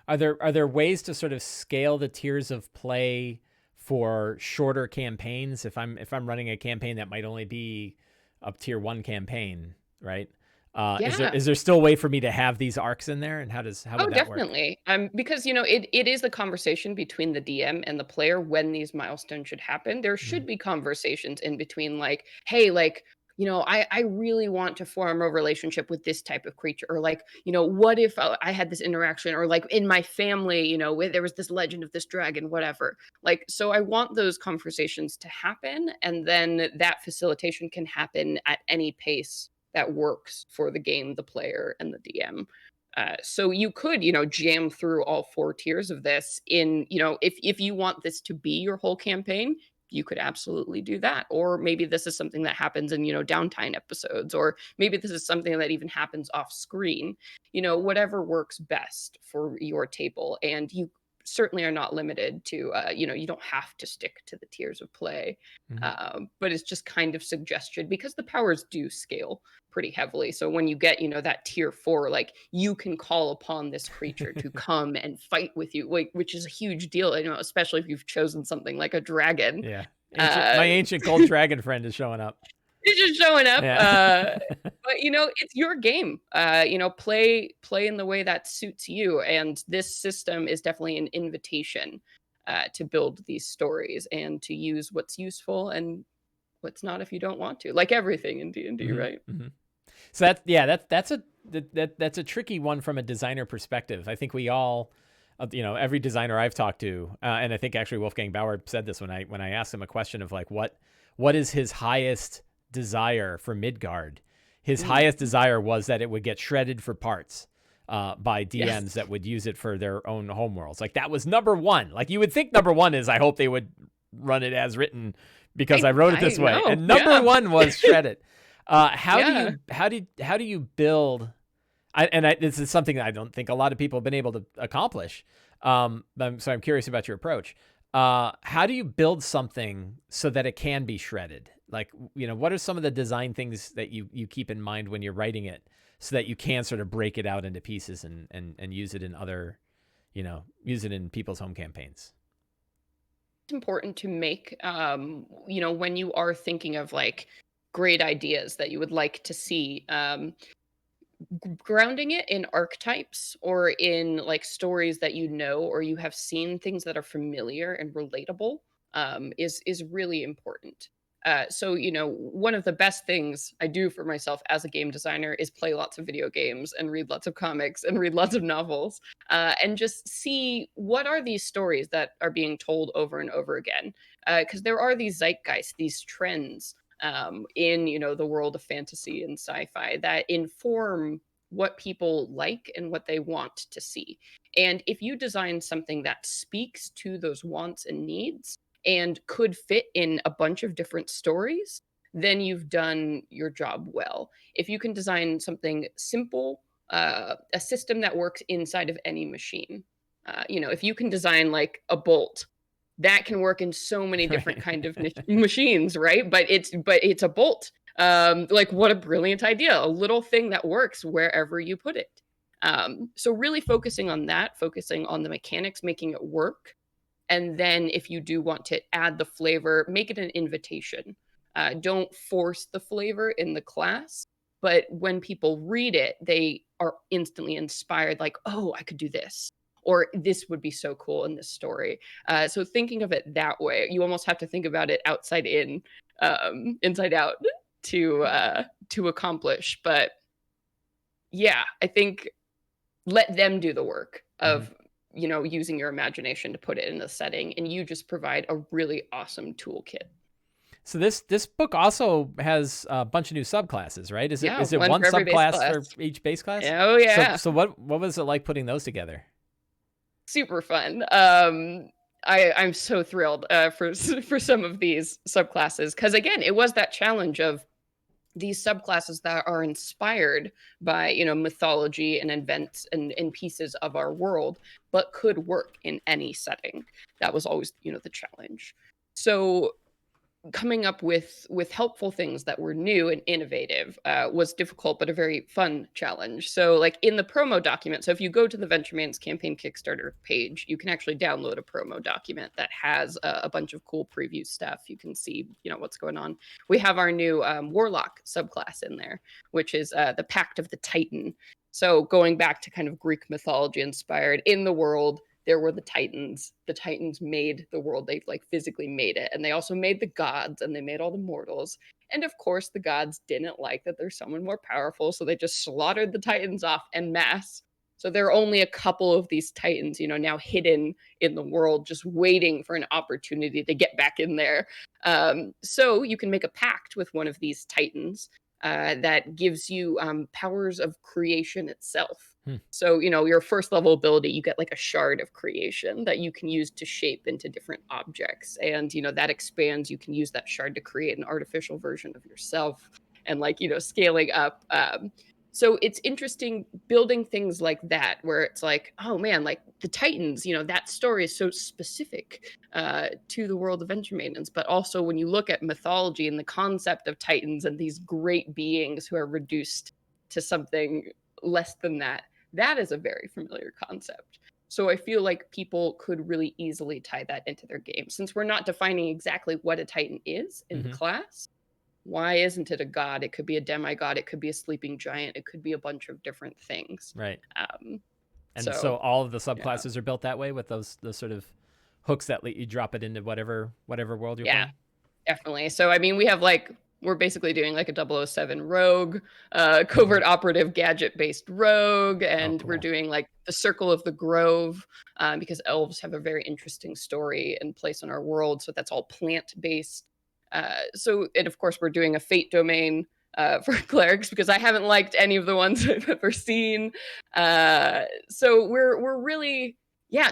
Are there ways to sort of scale the tiers of play for shorter campaigns? If I'm running a campaign that might only be a tier 1 campaign, right? Yeah. Is there still a way for me to have these arcs in there, and how Oh, would that work? definitely. Because it is the conversation between the DM and the player when these milestones should happen. There Mm-hmm. should be conversations in between, like, hey, like, I really want to form a relationship with this type of creature, or like, what if I had this interaction, or like in my family, there was this legend of this dragon, whatever. Like, so I want those conversations to happen, and then that facilitation can happen at any pace that works for the game, the player, and the DM. So you could, jam through all 4 tiers of this in, if you want this to be your whole campaign, you could absolutely do that. Or maybe this is something that happens in, downtime episodes, or maybe this is something that even happens off screen, whatever works best for your table. And you certainly are not limited to, you don't have to stick to the tiers of play. Mm-hmm. But it's just kind of suggestion because the powers do scale pretty heavily. So when you get, that tier 4, like you can call upon this creature to come and fight with you, like, which is a huge deal, especially if you've chosen something like a dragon. Yeah. Uh, My ancient gold dragon friend is showing up. it's just showing up. Yeah. But it's your game. Play in the way that suits you. And this system is definitely an invitation to build these stories and to use what's useful and what's not if you don't want to. Like everything in D&D, Mm-hmm. right? Mm-hmm. So that's a tricky one from a designer perspective. I think we all, every designer I've talked to, and I think actually Wolfgang Bauer said this when I asked him a question of like what is his highest desire for Midgard. His highest desire was that it would get shredded for parts by DMs Yes. that would use it for their own homeworlds. Like that was number 1. Like you would think number 1 is I hope they would run it as written because I wrote it this way. know. And number 1 was shredded. Yeah. How do you build? This is something that I don't think a lot of people have been able to accomplish. So I'm curious about your approach. How do you build something so that it can be shredded? Like, what are some of the design things that you keep in mind when you're writing it so that you can sort of break it out into pieces and use it in other, use it in people's home campaigns? It's important to make, when you are thinking of like great ideas that you would like to see, grounding it in archetypes or in like stories that or you have seen things that are familiar and relatable, is really important. So one of the best things I do for myself as a game designer is play lots of video games and read lots of comics and read lots of novels, and just see what are these stories that are being told over and over again, because there are these zeitgeists, these trends, in the world of fantasy and sci-fi that inform what people like and what they want to see. And if you design something that speaks to those wants and needs and could fit in a bunch of different stories, then you've done your job well. If you can design something simple, a system that works inside of any machine, if you can design like a bolt that can work in so many different Right. kind of machines, right? But it's a bolt. Like what a brilliant idea! A little thing that works wherever you put it. So really focusing on that, focusing on the mechanics, making it work, and then if you do want to add the flavor, make it an invitation. Don't force the flavor in the class. but when people read it, they are instantly inspired, like, oh, I could do this, or this would be so cool in this story. So thinking of it that way, you almost have to think about it outside in, inside out to accomplish. But yeah, I think let them do the work Mhm. of using your imagination to put it in the setting, and you just provide a really awesome toolkit. So this book also has a bunch of new subclasses, right? Is it Yeah, is it one one for every base subclass class. for each base class? Oh So yeah, so what was it like putting those together? super fun. I'm so thrilled for for some of these subclasses, because again, it was that challenge of these subclasses that are inspired by mythology and events and pieces of our world, but could work in any setting. That was always the challenge. So coming up with helpful things that were new and innovative was difficult, but a very fun challenge. So like in the promo document, so if you go to the Venture Maidens campaign Kickstarter page, you can actually download a promo document that has a bunch of cool preview stuff. You can see what's going on. We have our new warlock subclass in there, which is the Pact of the Titan. So going back to kind of Greek mythology inspired, in the world there were the Titans. The Titans made the world. They like physically made it. And they also made the gods, and they made all the mortals. And of course, the gods didn't like that there's someone more powerful. So they just slaughtered the Titans off en masse. So there are only a couple of these Titans, now hidden in the world, just waiting for an opportunity to get back in there. So you can make a pact with one of these Titans that gives you powers of creation itself. Hmm. So, your first level ability, you get like a shard of creation that you can use to shape into different objects. And, that expands. You can use that shard to create an artificial version of yourself, and like, scaling up. So it's interesting building things like that, where it's like, oh man, like the Titans, that story is so specific to the world of Venture Maidens. But also when you look at mythology and the concept of Titans and these great beings who are reduced to something less than that, that is a very familiar concept. So I feel like people could really easily tie that into their game. Since we're not defining exactly what a Titan is in the Mhm. class, why isn't it a god? It could be a demigod, it could be a sleeping giant, it could be a bunch of different things. Right. Um, And so so all of the yeah, subclasses are built that way with those sort of hooks that let you drop it into whatever world you're yeah, playing. definitely. So I mean, we're basically doing like a 007 rogue, Mhm. covert operative gadget based rogue, Oh, and we're cool. doing like the Circle of the Grove, because elves have a very interesting story and place in our world. So that's all plant based. And of course, we're doing a fate domain for clerics, because I haven't liked any of the ones I've ever seen. So we're really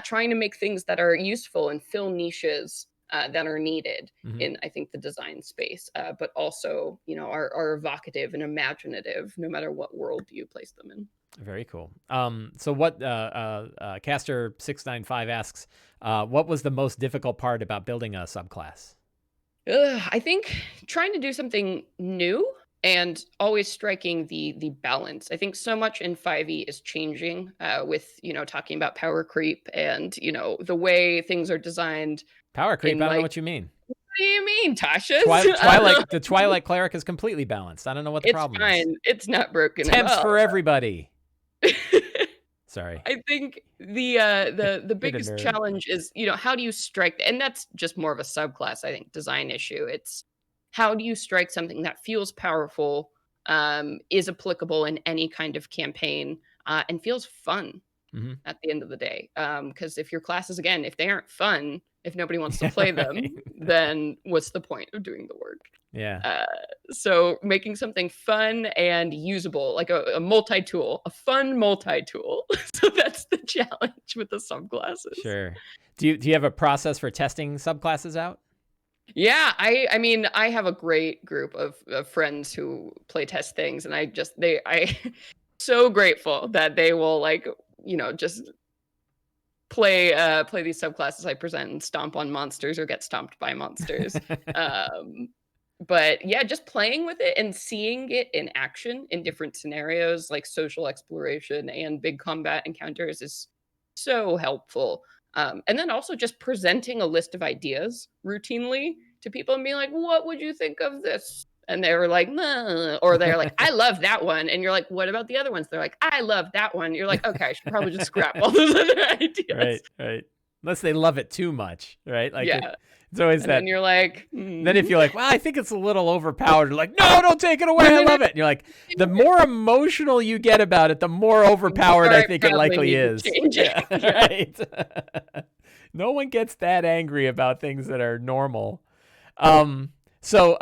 trying to make things that are useful and fill niches that are needed Mhm. in, I think, the design space, but also are evocative and imaginative, no matter what world you place them in. Very cool. So what Caster 695 asks, what was the most difficult part about building a subclass? I think trying to do something new and always striking the balance. I think so much in 5e is changing with talking about power creep and the way things are designed Power creep. in I don't know like. what you mean. What do you mean, Tasha's? The Twilight cleric is completely balanced. I don't know what the It's problem is. fine. It's not broken at Temps all. for everybody. Sorry. I think the You're the biggest nerd. challenge is, how do you strike, and that's just more of a subclass, I think, design issue. It's how do you strike something that feels powerful, is applicable in any kind of campaign, and feels fun Hmm. at the end of the day. Because if your classes, again, if they aren't fun, if nobody wants to Yeah, play right. them, then what's the point of doing the work? Yeah. Uh, so making something fun and usable, like a multi-tool, a fun multi-tool. So that's the challenge with the subclasses. Sure. Do you have a process for testing subclasses out? Yeah, I mean, I have a great group of friends who play test things, and I so grateful that they will like, just play these subclasses I present and stomp on monsters or get stomped by monsters. Um, but yeah, just playing with it and seeing it in action in different scenarios like social exploration and big combat encounters is so helpful. And then also just presenting a list of ideas routinely to people and being like, what would you think of this? And they were like, nah. Or they're like, I love that one. And you're like, what about the other ones? They're like, I love that one. You're like, okay, I should probably just scrap all those other ideas. Right. Unless they love it too much, right? Like Yeah. it's always And that. then you're like, Then if you're like, well, I think it's a little overpowered, like, no, don't take it away. I love it. And you're like, the more emotional you get about it, the more overpowered I think it likely is. Yeah. Right. No one gets that angry about things that are normal. So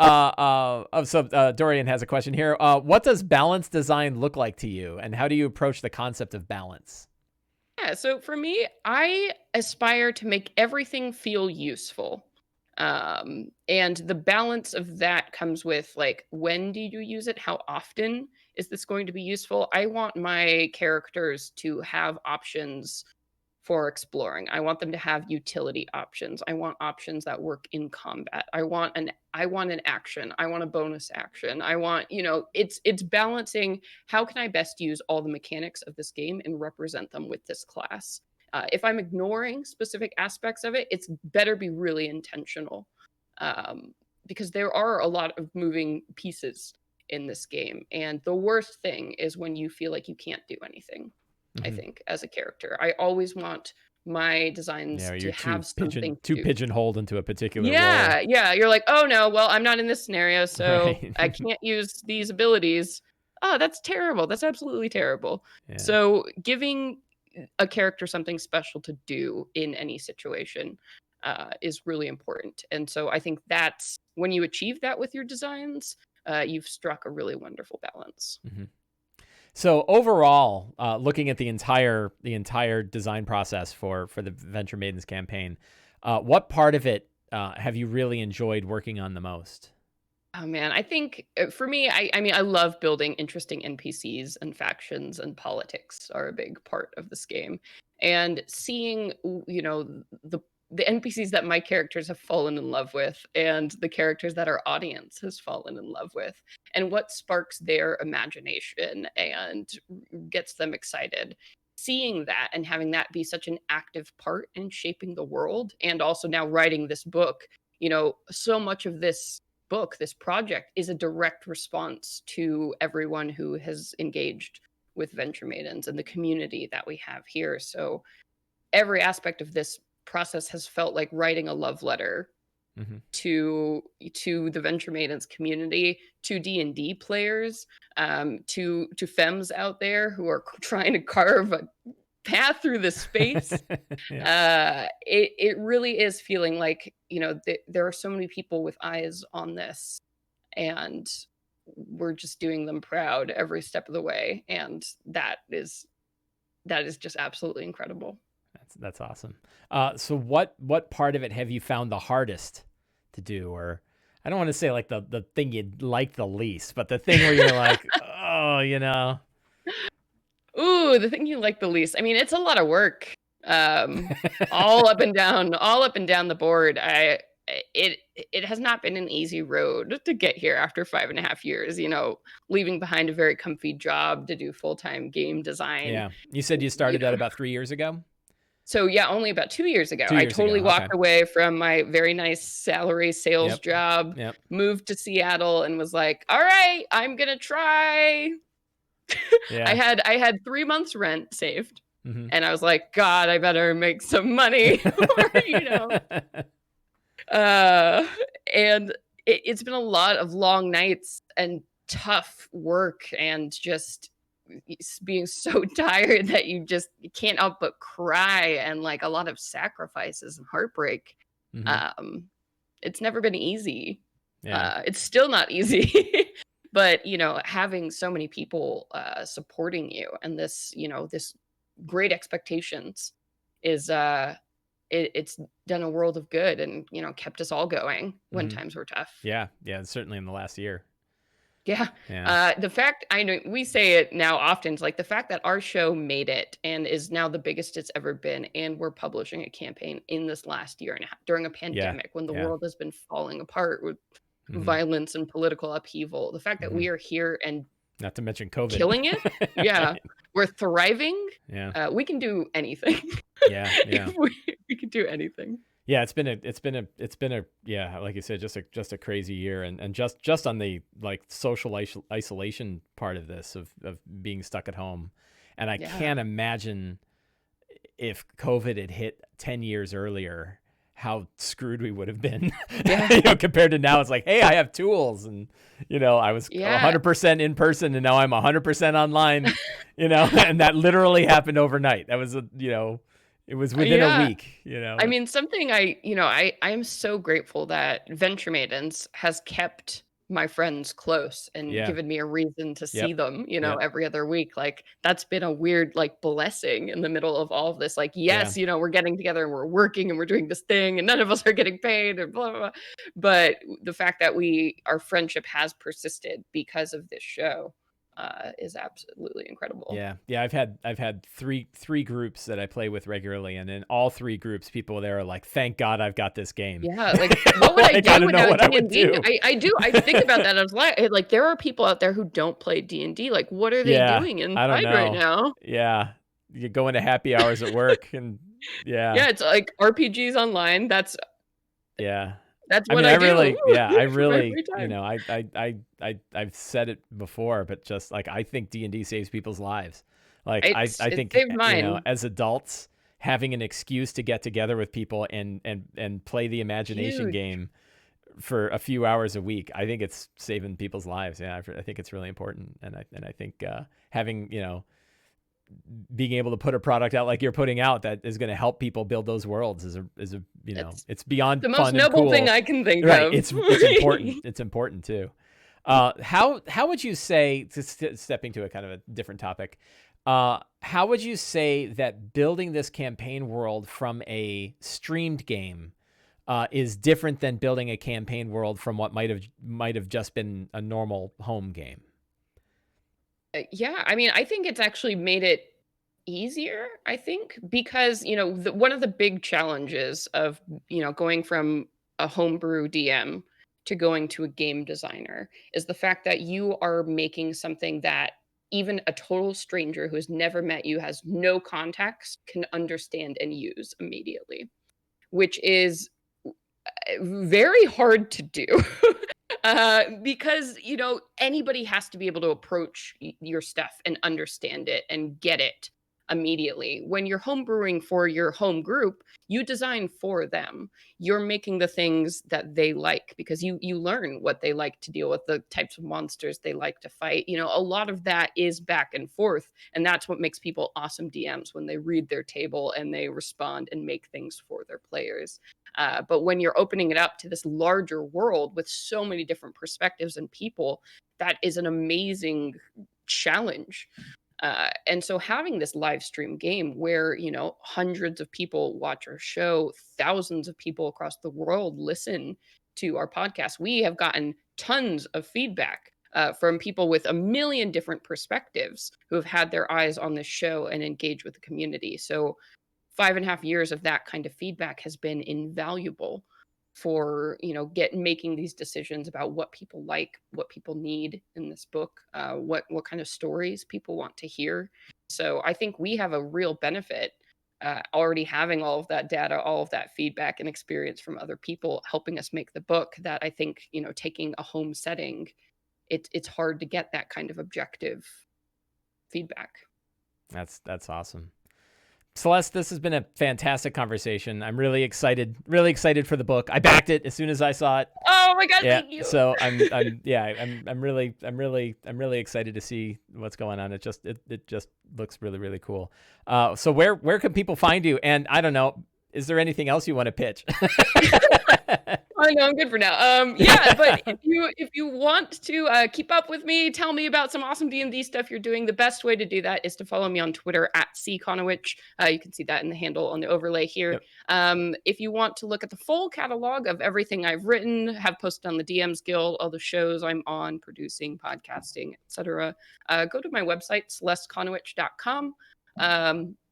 Dorian has a question here. What does balanced design look like to you, and how do you approach the concept of balance? Yeah, so for me, I aspire to make everything feel useful. And the balance of that comes with like, when do you use it? How often is this going to be useful? I want my characters to have options for exploring. I want them to have utility options. I want options that work in combat. I want an action. I want a bonus action. I want, it's balancing how can I best use all the mechanics of this game and represent them with this class. If I'm ignoring specific aspects of it, it's better be really intentional, because there are a lot of moving pieces in this game. And the worst thing is when you feel like you can't do anything. I think, as a character, I always want my designs to have something too pigeonholed into a particular role. Yeah. You're like, oh no, well, I'm not in this scenario, so I can't use these abilities. Oh, that's terrible. That's absolutely terrible. Yeah. So giving a character something special to do in any situation is really important. And so I think that's when you achieve that with your designs, you've struck a really wonderful balance. So overall, looking at the entire design process for the Venture Maidens campaign, what part of it have you really enjoyed working on the most? Oh man, I think for me, I mean, I love building interesting NPCs, and factions and politics are a big part of this game. And seeing, the NPCs that my characters have fallen in love with, and the characters that our audience has fallen in love with, and what sparks their imagination and gets them excited. Seeing that and having that be such an active part in shaping the world, and also now writing this book, so much of this book, this project, is a direct response to everyone who has engaged with Venture Maidens and the community that we have here. So every aspect of this process has felt like writing a love letter to the Venture Maidens community, to D&D players, to femmes out there who are trying to carve a path through the space. It really is feeling like, there are so many people with eyes on this, and we're just doing them proud every step of the way, and that is just absolutely incredible. That's awesome. So what part of it have you found the hardest to do? Or I don't want to say like the thing you'd like the least, but the thing where you're like, oh, Ooh, the thing you like the least. I mean, it's a lot of work. All up and down the board. It has not been an easy road to get here after 5.5 years, leaving behind a very comfy job to do full-time game design. Yeah. You said you started that about 3 years ago? So yeah, only about 2 years ago. I totally walked away from my very nice salary sales job, moved to Seattle, and was like, all right, I'm going to try. I had 3 months rent saved, and I was like, God, I better make some money. And it's been a lot of long nights and tough work, and just being so tired that you can't help but cry, and like a lot of sacrifices and heartbreak. It's never been easy. It's still not easy. But having so many people supporting you, and this this great expectations is it's done a world of good, and kept us all going when times were tough. Yeah, certainly in the last year. The fact, I know we say it now often, it's like the fact that our show made it and is now the biggest it's ever been, and we're publishing a campaign in this last year and a half during a pandemic when the world has been falling apart with violence and political upheaval. The fact that we are here, and not to mention COVID, killing it. We're thriving. We can do anything. Yeah. We can do anything. Yeah, it's been a yeah, like you said, just a crazy year, and just on the like social isolation part of this of being stuck at home, and I Yeah. can't imagine if COVID had hit 10 years earlier, how screwed we would have been. Yeah. Compared to now, it's like, hey, I have tools, and I was Yeah. 100% in person, and now I'm 100% online. And that literally happened overnight. That was it was within a Yeah. week. I mean, something I am so grateful that Venture Maidens has kept my friends close and Yeah. given me a reason to see Yep. them, Yep. every other week. Like that's been a weird like blessing in the middle of all of this. Like, Yeah. yes, we're getting together and we're working and we're doing this thing and none of us are getting paid and blah blah blah. But the fact that our friendship has persisted because of this show is absolutely incredible. Yeah, yeah. I've had three groups that I play with regularly, and in all three groups, people there are like, "Thank God I've got this game." Yeah, like, what would I Like, I do don't know without what I would D&D? do. I do. I think about that. I was like, there are people out there who don't play D&D. Like, what are they Yeah, doing I don't inside right know. now? Yeah, you go into happy hours at work, and yeah, Yeah, it's like RPGs online. yeah. That's I what mean, I do I for my really, free time. I've said it before, but just like I think D&D saves people's lives. Like I It think saved mine. as adults, having an excuse to get together with people and play the imagination Huge. game for a few hours a week, I think it's saving people's lives. Yeah, I think it's really important, and I think having being able to put a product out like you're putting out that is going to help people build those worlds is a It's it's beyond the most fun and noble thing cool. I can think Right. of. It's important. It's important too. How would you say, stepping to a kind of a different topic, how would you say that building this campaign world from a streamed game is different than building a campaign world from what might have just been a normal home game? Yeah, I mean, I think it's actually made it easier, I think, because, one of the big challenges of, going from a homebrew DM to going to a game designer is the fact that you are making something that even a total stranger who has never met you, has no context, can understand and use immediately, which is very hard to do. Because anybody has to be able to approach your stuff and understand it and get it immediately. When you're homebrewing for your home group, you design for them. You're making the things that they like because you learn what they like to deal with, the types of monsters they like to fight. A lot of that is back and forth, and that's what makes people awesome DMs, when they read their table and they respond and make things for their players. But when you're opening it up to this larger world with so many different perspectives and people, that is an amazing challenge. And so having this live stream game where, hundreds of people watch our show, thousands of people across the world listen to our podcast, we have gotten tons of feedback from people with a million different perspectives who have had their eyes on this show and engage with the community. So 5.5 years of that kind of feedback has been invaluable for making these decisions about what people like, what people need in this book, what kind of stories people want to hear. So I think we have a real benefit already having all of that data, all of that feedback and experience from other people helping us make the book, that I think taking a home setting, it's hard to get that kind of objective feedback. That's awesome. Celeste, this has been a fantastic conversation. I'm really excited for the book. I backed it as soon as I saw it. Oh my God, Yeah, thank you. so I'm really excited to see what's going on. It just looks really, really cool. So where can people find you? And I don't know, is there anything else you want to pitch? I know, I'm good for now. Yeah, but if you want to keep up with me, tell me about some awesome D&D stuff you're doing, the best way to do that is to follow me on Twitter at @Conowitch. You can see that in the handle on the overlay here. Yep. If you want to look at the full catalog of everything I've written, have posted on the DMs Guild, all the shows I'm on, producing, podcasting, etc., go to my website, celesteconowitch.com.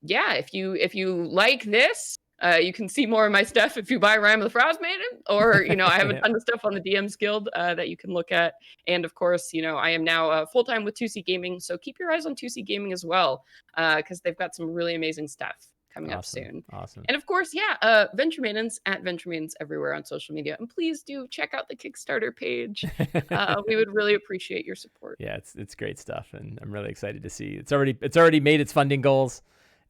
Yeah, if you like this, you can see more of my stuff if you buy Rime of the Frost Maiden, or, I have a ton of stuff on the DMs Guild that you can look at. And of course, I am now full-time with 2C Gaming, so keep your eyes on 2C Gaming as well, because they've got some really amazing stuff coming up soon. Awesome. And of course, Venture Maidens at Venture Maidens everywhere on social media. And please do check out the Kickstarter page. We would really appreciate your support. Yeah, it's great stuff, and I'm really excited to see it's already made its funding goals.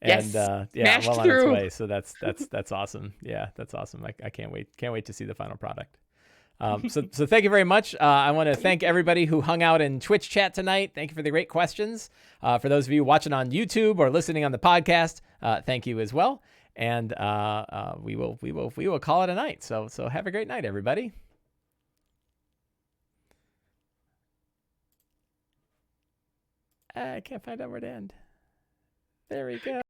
And Smashed well on through. its way. So that's awesome. Yeah, that's awesome. I can't wait to see the final product. So thank you very much. I want to thank everybody who hung out in Twitch chat tonight. Thank you for the great questions. For those of you watching on YouTube or listening on the podcast, thank you as well. And we will call it a night. So have a great night, everybody. I can't find out where to end. There we go.